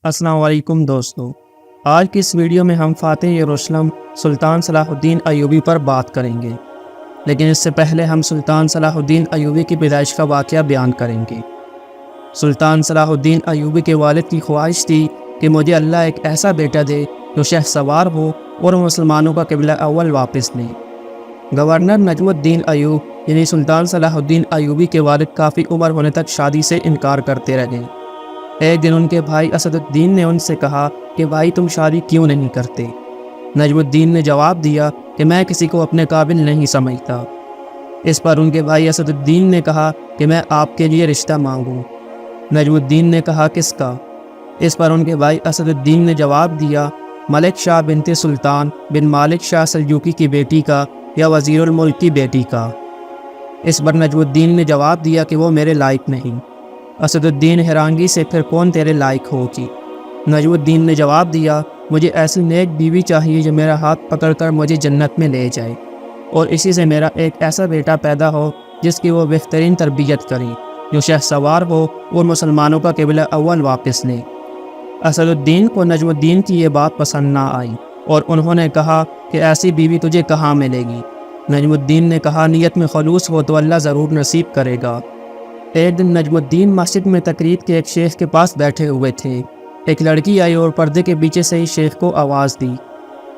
السلام علیکم دوستو، آج کی اس ویڈیو میں ہم فاتح یروشلم سلطان صلاح الدین ایوبی پر بات کریں گے، لیکن اس سے پہلے ہم سلطان صلاح الدین ایوبی کی پیدائش کا واقعہ بیان کریں گے۔ سلطان صلاح الدین ایوبی کے والد کی خواہش تھی کہ مجھے اللہ ایک ایسا بیٹا دے جو شہ سوار ہو اور مسلمانوں کا قبلہ اول واپس لے۔ گورنر نجم الدین ایوب یعنی سلطان صلاح الدین ایوبی کے والد کافی عمر ہونے تک شادی سے انکار کرتے رہے۔ ایک دن ان کے بھائی اسد الدین نے ان سے کہا کہ بھائی تم شادی کیوں نہیں کرتے؟ نجم الدین نے جواب دیا کہ میں کسی کو اپنے قابل نہیں سمجھتا۔ اس پر ان کے بھائی اسد الدین نے کہا کہ میں آپ کے لیے رشتہ مانگوں۔ نجم الدین نے کہا کس کا؟ اس پر ان کے بھائی اسد الدین نے جواب دیا ملک شاہ بنت سلطان بن مالک شاہ سلجوقی کی بیٹی کا یا وزیر الملک کی بیٹی کا۔ اس پر نجم الدین نے جواب دیا کہ وہ میرے لائق نہیں۔ اسد الدین حیرانگی سے پھر کون تیرے لائق ہوگی؟ نجم الدین نے جواب دیا مجھے ایسی نیک بیوی چاہیے جو میرا ہاتھ پکڑ کر مجھے جنت میں لے جائے، اور اسی سے میرا ایک ایسا بیٹا پیدا ہو جس کی وہ بہترین تربیت کرے، جو شہ سوار ہو اور مسلمانوں کا قبلہ اول واپس لے۔ اسد الدین کو نجم الدین کی یہ بات پسند نہ آئی اور انہوں نے کہا کہ ایسی بیوی تجھے کہاں ملے گی؟ نجم الدین نے کہا نیت میں خلوص ہو تو اللہ ضرور نصیب کرے گا۔ ایک دن نجم الدین مسجد میں تقریر کے ایک شیخ کے پاس بیٹھے ہوئے تھے۔ ایک لڑکی آئی اور پردے کے پیچھے سے ہی شیخ کو آواز دی۔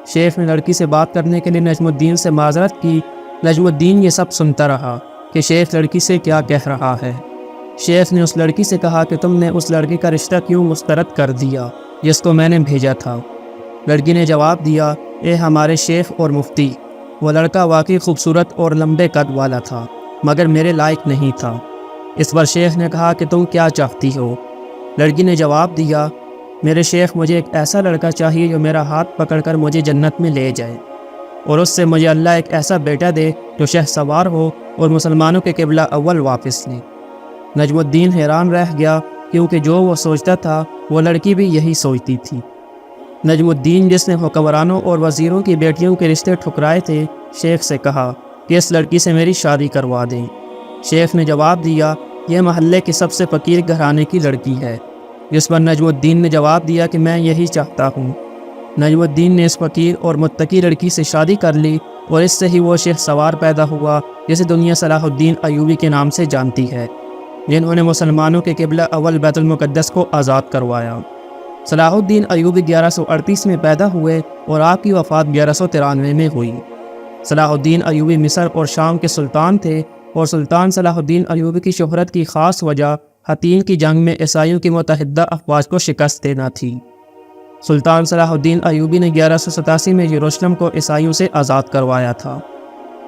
شیخ نے لڑکی سے بات کرنے کے لیے نجم الدین سے معذرت کی۔ نجم الدین یہ سب سنتا رہا کہ شیخ لڑکی سے کیا کہہ رہا ہے۔ شیخ نے اس لڑکی سے کہا کہ تم نے اس لڑکی کا رشتہ کیوں مسترد کر دیا جس کو میں نے بھیجا تھا؟ لڑکی نے جواب دیا اے ہمارے شیخ اور مفتی، وہ لڑکا واقعی خوبصورت اور لمبے قد والا تھا مگر میرے لائق نہیں تھا۔ اس پر شیخ نے کہا کہ تم کیا چاہتی ہو؟ لڑکی نے جواب دیا میرے شیخ مجھے ایک ایسا لڑکا چاہیے جو میرا ہاتھ پکڑ کر مجھے جنت میں لے جائے، اور اس سے مجھے اللہ ایک ایسا بیٹا دے جو شہ سوار ہو اور مسلمانوں کے قبلہ اول واپس لے۔ نجم الدین حیران رہ گیا کیونکہ جو وہ سوچتا تھا وہ لڑکی بھی یہی سوچتی تھی۔ نجم الدین جس نے حکمرانوں اور وزیروں کی بیٹیوں کے رشتے ٹھکرائے تھے، شیخ سے کہا کہ اس لڑکی سے میری شادی کروا دیں۔ شیخ نے جواب دیا یہ محلے کی سب سے فقیر گھرانے کی لڑکی ہے، جس پر نجم الدین نے جواب دیا کہ میں یہی چاہتا ہوں۔ نجم الدین نے اس فقیر اور متقی لڑکی سے شادی کر لی اور اس سے ہی وہ شہ سوار پیدا ہوا جسے دنیا صلاح الدین ایوبی کے نام سے جانتی ہے، جنہوں نے مسلمانوں کے قبلہ اول بیت المقدس کو آزاد کروایا۔ صلاح الدین ایوبی 1138 میں پیدا ہوئے اور آپ کی وفات 1193 میں ہوئی۔ صلاح الدین ایوبی مصر اور شام کے سلطان تھے، اور سلطان صلاح الدین ایوبی کی شہرت کی خاص وجہ حطین کی جنگ میں عیسائیوں کی متحدہ افواج کو شکست دینا تھی۔ سلطان صلاح الدین ایوبی نے 1187 میں یروشلم کو عیسائیوں سے آزاد کروایا تھا۔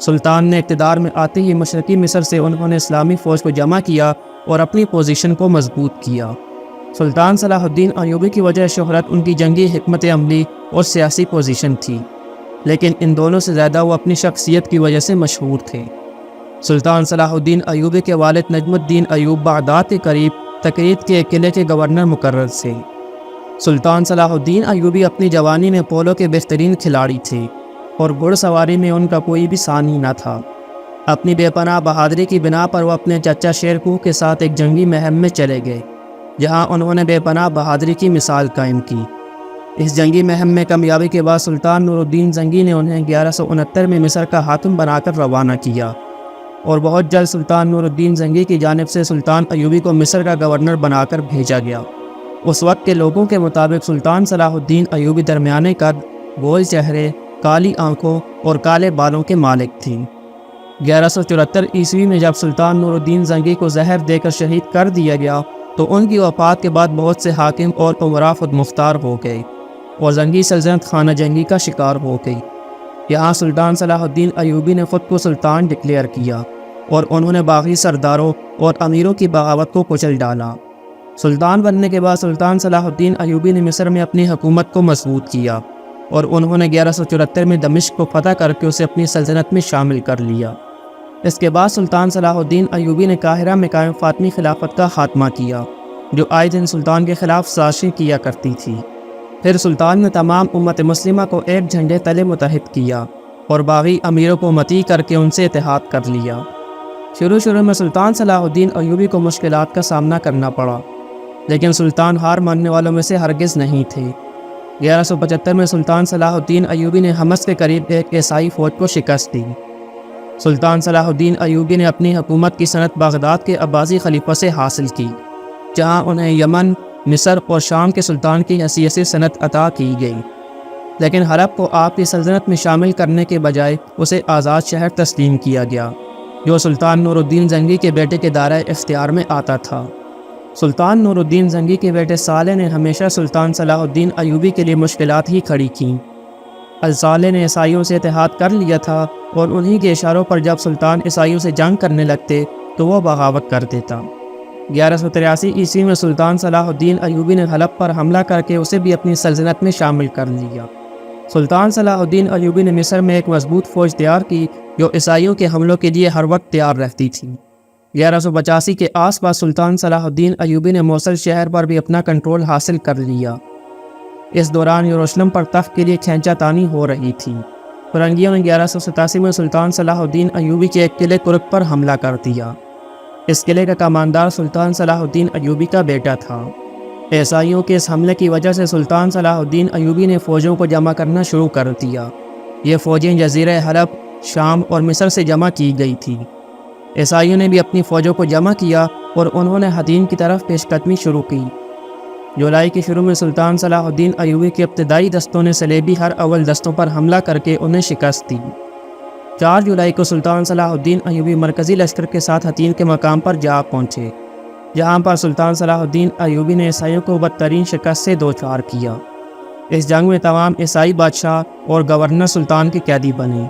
سلطان نے اقتدار میں آتے ہی مشرقی مصر سے انہوں نے اسلامی فوج کو جمع کیا اور اپنی پوزیشن کو مضبوط کیا۔ سلطان صلاح الدین ایوبی کی وجہ شہرت ان کی جنگی حکمت عملی اور سیاسی پوزیشن تھی، لیکن ان دونوں سے زیادہ وہ اپنی شخصیت کی وجہ سے مشہور تھے۔ سلطان صلاح الدین ایوبی کے والد نجم الدین ایوب بغداد کے قریب تقریت کے ایک قلعے کے گورنر مقرر تھے۔ سلطان صلاح الدین ایوبی اپنی جوانی میں پولو کے بہترین کھلاڑی تھے اور گھڑ سواری میں ان کا کوئی بھی ثانی نہ تھا۔ اپنی بے پناہ بہادری کی بنا پر وہ اپنے چچا شیر کوہ کے ساتھ ایک جنگی مہم میں چلے گئے، جہاں انہوں نے بے پناہ بہادری کی مثال قائم کی۔ اس جنگی مہم میں کامیابی کے بعد سلطان نور الدین زنگی نے انہیں 1169 میں مصر کا حاکم بنا کر روانہ کیا، اور بہت جلد سلطان نور الدین زنگی کی جانب سے سلطان ایوبی کو مصر کا گورنر بنا کر بھیجا گیا۔ اس وقت کے لوگوں کے مطابق سلطان صلاح الدین ایوبی درمیانے قد، گول چہرے، کالی آنکھوں اور کالے بالوں کے مالک تھے۔ 1174 عیسوی میں جب سلطان نور الدین زنگی کو زہر دے کر شہید کر دیا گیا تو ان کی وفات کے بعد بہت سے حاکم اور امراء خود مختار ہو گئے اور زنگی سلطنت خانہ جنگی کا شکار ہو گئی۔ یہاں سلطان صلاح الدین ایوبی نے خود کو سلطان ڈکلیئر کیا اور انہوں نے باغی سرداروں اور امیروں کی بغاوت کو کچل ڈالا۔ سلطان بننے کے بعد سلطان صلاح الدین ایوبی نے مصر میں اپنی حکومت کو مضبوط کیا اور انہوں نے 1174 میں دمشق کو فتح کر کے اسے اپنی سلطنت میں شامل کر لیا۔ اس کے بعد سلطان صلاح الدین ایوبی نے قاہرہ میں قائم فاطمی خلافت کا خاتمہ کیا، جو آئے دن سلطان کے خلاف سازشیں کیا کرتی تھی۔ پھر سلطان نے تمام امت مسلمہ کو ایک جھنڈے تلے متحد کیا اور باغی امیروں کو مطیع کر کے ان سے اتحاد کر لیا۔ شروع میں سلطان صلاح الدین ایوبی کو مشکلات کا سامنا کرنا پڑا۔ لیکن سلطان ہار ماننے والوں میں سے ہرگز نہیں تھے۔ 1175 میں سلطان صلاح الدین ایوبی نے حمص کے قریب ایک عیسائی فوج کو شکست دی۔ سلطان صلاح الدین ایوبی نے اپنی حکومت کی سنت بغداد کے عباسی خلیفہ سے حاصل کی، جہاں انہیں یمن، مصر اور شام کے سلطان کی حیثیت سے سنت عطا کی گئی، لیکن حلب کو آپ کی سلطنت میں شامل کرنے کے بجائے اسے آزاد شہر تسلیم کیا گیا، جو سلطان نور الدین زنگی کے بیٹے کے دائرہ اختیار میں آتا تھا۔ سلطان نور الدین زنگی کے بیٹے صالح نے ہمیشہ سلطان صلاح الدین ایوبی کے لیے مشکلات ہی کھڑی کیں۔ صالح نے عیسائیوں سے اتحاد کر لیا تھا اور انہی کے اشاروں پر جب سلطان عیسائیوں سے جنگ کرنے لگتے تو وہ بغاوت کر دیتا۔ 1183 عیسوی میں سلطان صلاح الدین ایوبی نے حلب پر حملہ کر کے اسے بھی اپنی سلطنت میں شامل کر لیا۔ سلطان صلاح الدین ایوبی نے مصر میں ایک مضبوط فوج تیار کی جو عیسائیوں کے حملوں کے لیے ہر وقت تیار رہتی تھی۔ 1185 کے آس پاس سلطان صلاح الدین ایوبی نے موصل شہر پر بھی اپنا کنٹرول حاصل کر لیا۔ اس دوران یروشلم پر تخت کے لیے کھینچا تانی ہو رہی تھی۔ فرنگیوں نے 1187 میں سلطان صلاح الدین ایوبی کے ایک قلعے کرک پر حملہ کر دیا۔ اس قلعے کا کماندار سلطان صلاح الدین ایوبی کا بیٹا تھا۔ عیسائیوں کے اس حملے کی وجہ سے سلطان صلاح الدین ایوبی نے فوجوں کو جمع کرنا شروع کر دیا۔ یہ فوجیں جزیرہ حلب، شام اور مصر سے جمع کی گئی تھیں۔ عیسائیوں نے بھی اپنی فوجوں کو جمع کیا اور انہوں نے حدین کی طرف پیش قدمی شروع کی۔ جولائی کے شروع میں سلطان صلاح الدین ایوبی کے ابتدائی دستوں نے صلیبی ہر اول دستوں پر حملہ کر کے انہیں شکست دی۔ 4 جولائی کو سلطان صلاح الدین ایوبی مرکزی لشکر کے ساتھ حطین کے مقام پر جا پہنچے، جہاں پر سلطان صلاح الدین ایوبی نے عیسائیوں کو بدترین شکست سے دوچار کیا۔ اس جنگ میں تمام عیسائی بادشاہ اور گورنر سلطان کے قیدی بنے۔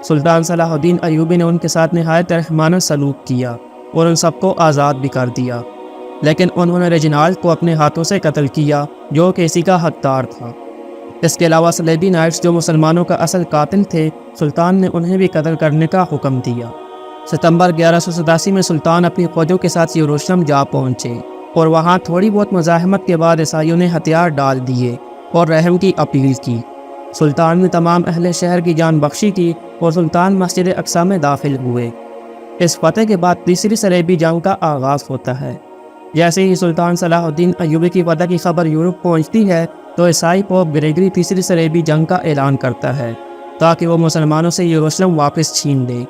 سلطان صلاح الدین ایوبی نے ان کے ساتھ نہایت رحمانہ سلوک کیا اور ان سب کو آزاد بھی کر دیا، لیکن انہوں نے ریجنالڈ کو اپنے ہاتھوں سے قتل کیا جو کہ اسی کا حقدار تھا۔ اس کے علاوہ صلیبی نائٹس جو مسلمانوں کا اصل قاتل تھے، سلطان نے انہیں بھی قتل کرنے کا حکم دیا۔ ستمبر 1187 میں سلطان اپنی فوجوں کے ساتھ یروشلم جا پہنچے اور وہاں تھوڑی بہت مزاحمت کے بعد عیسائیوں نے ہتھیار ڈال دیے اور رحم کی اپیل کی۔ سلطان نے تمام اہل شہر کی جان بخشی کی اور سلطان مسجد اقصیٰ میں داخل ہوئے۔ اس فتح کے بعد تیسری صلیبی جنگ کا آغاز ہوتا ہے۔ جیسے ہی سلطان صلاح الدین ایوبی کی فتح کی خبر یورپ پہنچتی ہے تو عیسائی پوپ گریگری تیسری صلیبی جنگ کا اعلان کرتا ہے تاکہ وہ مسلمانوں سے یروشلم واپس چھین لے۔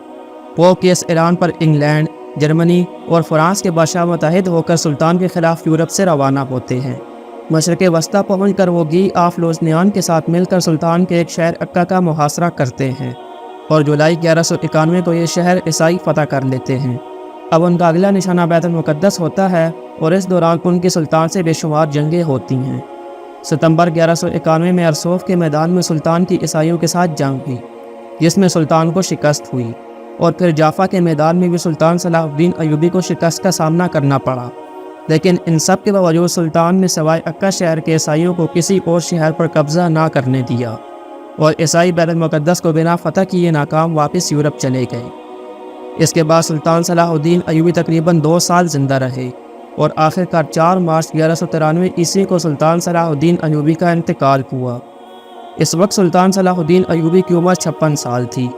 پوپ کے اس اعلان پر انگلینڈ، جرمنی اور فرانس کے بادشاہ متحد ہو کر سلطان کے خلاف یورپ سے روانہ ہوتے ہیں۔ مشرق وسطیٰ پہنچ کر وہ گی آف لوزنیان کے ساتھ مل کر سلطان کے ایک شہر عکا کا محاصرہ کرتے ہیں اور جولائی 1191 کو یہ شہر عیسائی فتح کر لیتے ہیں۔ اب ان کا اگلا نشانہ بیت المقدس ہوتا ہے اور اس دوران ان کے سلطان سے بے شمار جنگیں ہوتی ہیں۔ ستمبر 1191 میں ارسوف کے میدان میں سلطان کی عیسائیوں کے ساتھ جنگ ہوئی، جس میں سلطان کو شکست ہوئی، اور پھر جافا کے میدان میں بھی سلطان صلاح الدین ایوبی کو شکست کا سامنا کرنا پڑا۔ لیکن ان سب کے باوجود سلطان نے سوائے عکا شہر کے عیسائیوں کو کسی اور شہر پر قبضہ نہ کرنے دیا اور عیسائی بیت المقدس کو بنا فتح کیے ناکام واپس یورپ چلے گئے۔ اس کے بعد سلطان صلاح الدین ایوبی تقریباً 2 سال زندہ رہے اور آخرکار 4 مارچ 1193 عیسوی کو سلطان صلاح الدین ایوبی کا انتقال ہوا۔ اس وقت سلطان صلاح الدین ایوبی کی عمر 56 سال تھی۔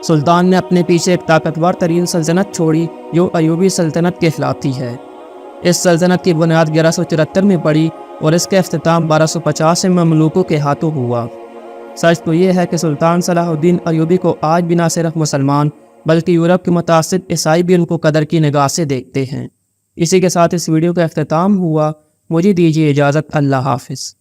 سلطان نے اپنے پیچھے ایک طاقتور ترین سلطنت چھوڑی جو ایوبی سلطنت کہلاتی ہے۔ اس سلطنت کی بنیاد 1174 میں پڑی اور اس کا اختتام 1250 میں مملوکوں کے ہاتھوں ہوا۔ سچ تو یہ ہے کہ سلطان صلاح الدین ایوبی کو آج بھی نہ صرف مسلمان بلکہ یورپ کے متعصب عیسائی بھی ان کو قدر کی نگاہ سے دیکھتے ہیں۔ اسی کے ساتھ اس ویڈیو کا اختتام ہوا۔ مجھے دیجیے اجازت۔ اللہ حافظ۔